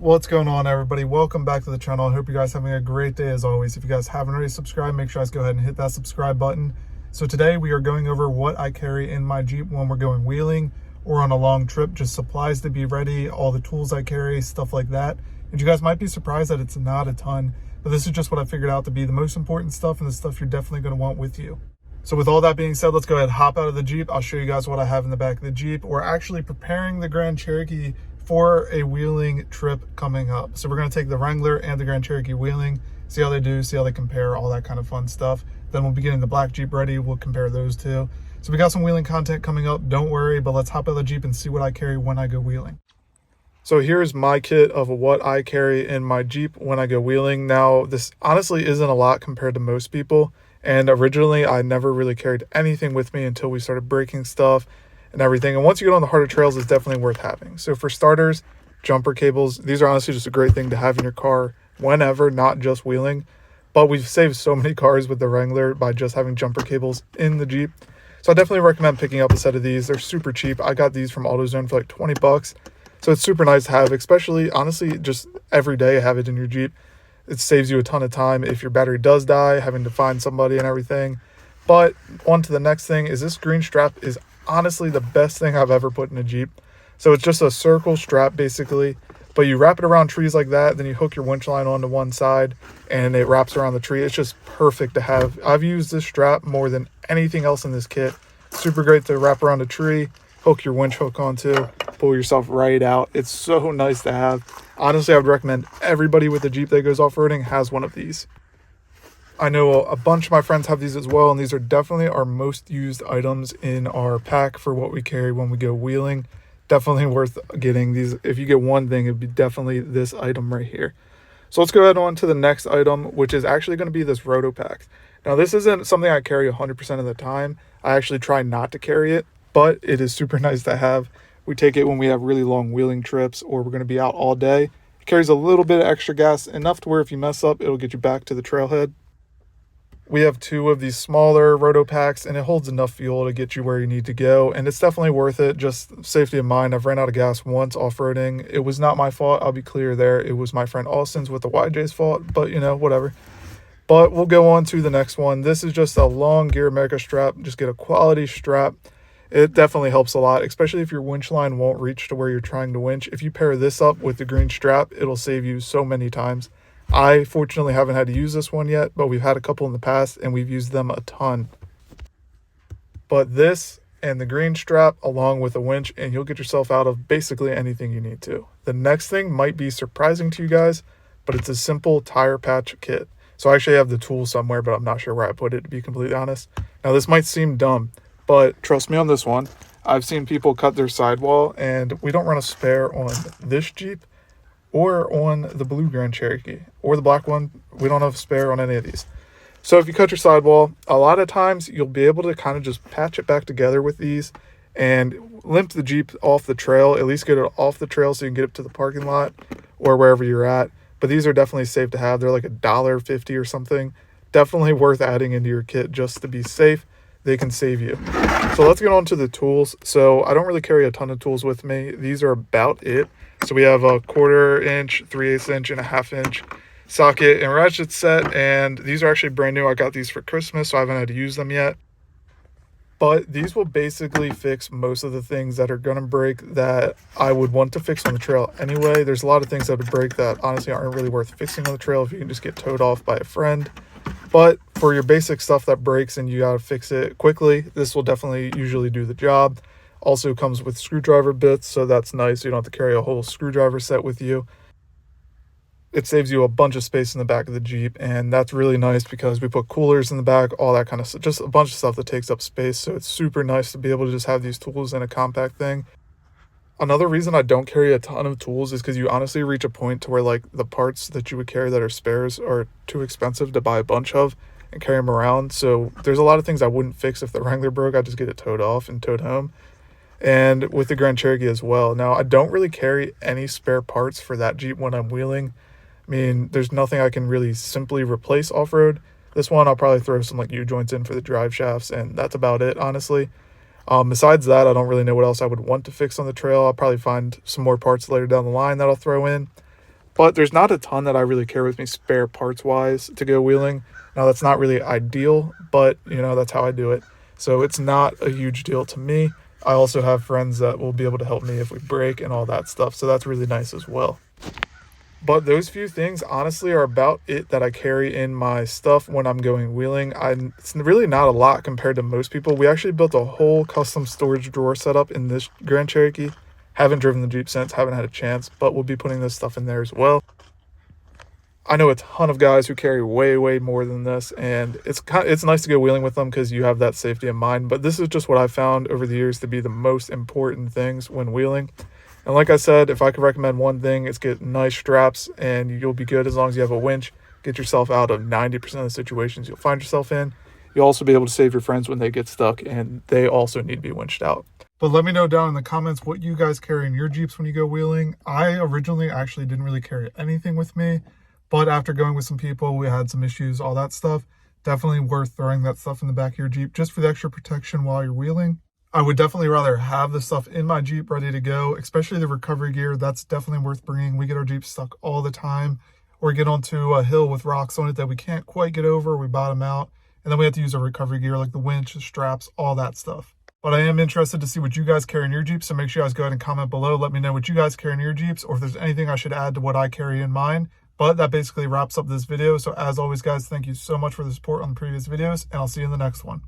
What's going on, everybody? Welcome back to the channel. I hope you guys are having a great day as always. If you guys haven't already subscribed, make sure you guys go ahead and hit that subscribe button. So today we are going over what I carry in my Jeep when we're going wheeling or on a long trip, just supplies to be ready, all the tools I carry, stuff like that. And you guys might be surprised that it's not a ton, but this is just what I figured out to be the most important stuff and the stuff you're definitely going to want with you. So with all that being said, let's go ahead and hop out of the Jeep. I'll show you guys what I have in the back of the Jeep. We're actually preparing the Grand Cherokee for a wheeling trip coming up. So we're going to take the Wrangler and the Grand Cherokee wheeling, see how they do, see how they compare, all that kind of fun stuff. Then we'll be getting the black Jeep ready. We'll compare those two. So we got some wheeling content coming up, don't worry, but let's hop out of the Jeep and see what I carry when I go wheeling. So here's my kit of what I carry in my Jeep when I go wheeling. Now, this honestly isn't a lot compared to most people. And originally, I never really carried anything with me until we started breaking stuff and everything. And once you get on the harder trails, it's definitely worth having. So for starters, jumper cables. These are honestly just a great thing to have in your car whenever, not just wheeling. But we've saved so many cars with the Wrangler by just having jumper cables in the Jeep. So I definitely recommend picking up a set of these. They're super cheap. I got these from AutoZone for like 20 bucks. So it's super nice to have, especially honestly, just every day have it in your Jeep. It saves you a ton of time if your battery does die, having to find somebody and everything. But on to the next thing is this green strap is honestly the best thing I've ever put in a Jeep. So it's just a circle strap basically, but you wrap it around trees like that, then you hook your winch line onto one side and it wraps around the tree. It's just perfect to have. I've used this strap more than anything else in this kit. Super great to wrap around a tree, hook your winch hook onto, pull yourself right out. It's so nice to have. Honestly, I would recommend everybody with a Jeep that goes off-roading has one of these. I know a bunch of my friends have these as well, and these are definitely our most used items in our pack for what we carry when we go wheeling. Definitely worth getting these. If you get one thing, it'd be definitely this item right here. So let's go ahead on to the next item, which is actually going to be this roto pack. Now, this isn't something I carry 100% of the time. I actually try not to carry it, but it is super nice to have. We take it when we have really long wheeling trips or we're going to be out all day. It carries a little bit of extra gas, enough to where if you mess up, it'll get you back to the trailhead. We have two of these smaller roto packs, and it holds enough fuel to get you where you need to go, and it's definitely worth it. Just safety of mind. I've ran out of gas once off-roading. It was not my fault, I'll be clear there. It was my friend Austin's with the YJ's fault, but you know, whatever. But we'll go on to the next one. This is just a long Gear America strap. Just get a quality strap. It definitely helps a lot, especially if your winch line won't reach to where you're trying to winch. If you pair this up with the green strap, it'll save you so many times. I fortunately haven't had to use this one yet, but we've had a couple in the past and we've used them a ton. But this and the green strap along with a winch, and you'll get yourself out of basically anything you need to. The next thing might be surprising to you guys, but it's a simple tire patch kit. So I actually have the tool somewhere, but I'm not sure where I put it, to be completely honest. Now this might seem dumb, but trust me on this one. I've seen people cut their sidewall, and we don't run a spare on this Jeep or on the blue Grand Cherokee or the black one. We don't have a spare on any of these. So if you cut your sidewall, a lot of times you'll be able to kind of just patch it back together with these and limp the Jeep off the trail, at least get it off the trail so you can get it to the parking lot or wherever you're at. But these are definitely safe to have. They're like $1.50 or something. Definitely worth adding into your kit just to be safe. They can save you. So let's get on to the tools. So I don't really carry a ton of tools with me. These are about it. So we have a 1/4 inch, 3/8 inch, and a 1/2 inch socket and ratchet set. And these are actually brand new. I got these for Christmas, so I haven't had to use them yet. But these will basically fix most of the things that are going to break that I would want to fix on the trail anyway. There's a lot of things that would break that honestly aren't really worth fixing on the trail if you can just get towed off by a friend. But for your basic stuff that breaks and you got to fix it quickly, this will definitely usually do the job. Also comes with screwdriver bits, so that's nice. You don't have to carry a whole screwdriver set with you. It saves you a bunch of space in the back of the Jeep, and that's really nice because we put coolers in the back, all that kind of stuff, just a bunch of stuff that takes up space. So it's super nice to be able to just have these tools in a compact thing. Another reason I don't carry a ton of tools is because you honestly reach a point to where like the parts that you would carry that are spares are too expensive to buy a bunch of and carry them around. So there's a lot of things I wouldn't fix if the Wrangler broke. I'd just get it towed off and towed home. And with the Grand Cherokee as well. Now, I don't really carry any spare parts for that Jeep when I'm wheeling. I mean, there's nothing I can really simply replace off-road. This one, I'll probably throw some like U-joints in for the drive shafts, and that's about it, honestly. Besides that, I don't really know what else I would want to fix on the trail. I'll probably find some more parts later down the line that I'll throw in. But there's not a ton that I really carry with me spare parts wise to go wheeling. Now that's not really ideal, but you know, that's how I do it. So it's not a huge deal to me. I also have friends that will be able to help me if we break and all that stuff. So that's really nice as well. But those few things honestly are about it that I carry in my stuff when I'm going wheeling. It's really not a lot compared to most people. We actually built a whole custom storage drawer setup in this Grand Cherokee. Haven't driven the Jeep since, haven't had a chance, but we'll be putting this stuff in there as well. I know a ton of guys who carry way more than this, and it's nice to go wheeling with them because you have that safety in mind. But this is just what I found over the years to be the most important things when wheeling. And like I said, if I could recommend one thing, it's get nice straps and you'll be good as long as you have a winch. Get yourself out of 90% of the situations you'll find yourself in. You'll also be able to save your friends when they get stuck and they also need to be winched out. But let me know down in the comments what you guys carry in your Jeeps when you go wheeling. I originally actually didn't really carry anything with me, but after going with some people, we had some issues, all that stuff. Definitely worth throwing that stuff in the back of your Jeep just for the extra protection while you're wheeling. I would definitely rather have the stuff in my Jeep ready to go, especially the recovery gear. That's definitely worth bringing. We get our Jeep stuck all the time, or get onto a hill with rocks on it that we can't quite get over. We bottom out, and then we have to use our recovery gear like the winch, the straps, all that stuff. But I am interested to see what you guys carry in your Jeeps, so make sure you guys go ahead and comment below. Let me know what you guys carry in your Jeeps, or if there's anything I should add to what I carry in mine. But that basically wraps up this video. So as always, guys, thank you so much for the support on the previous videos, and I'll see you in the next one.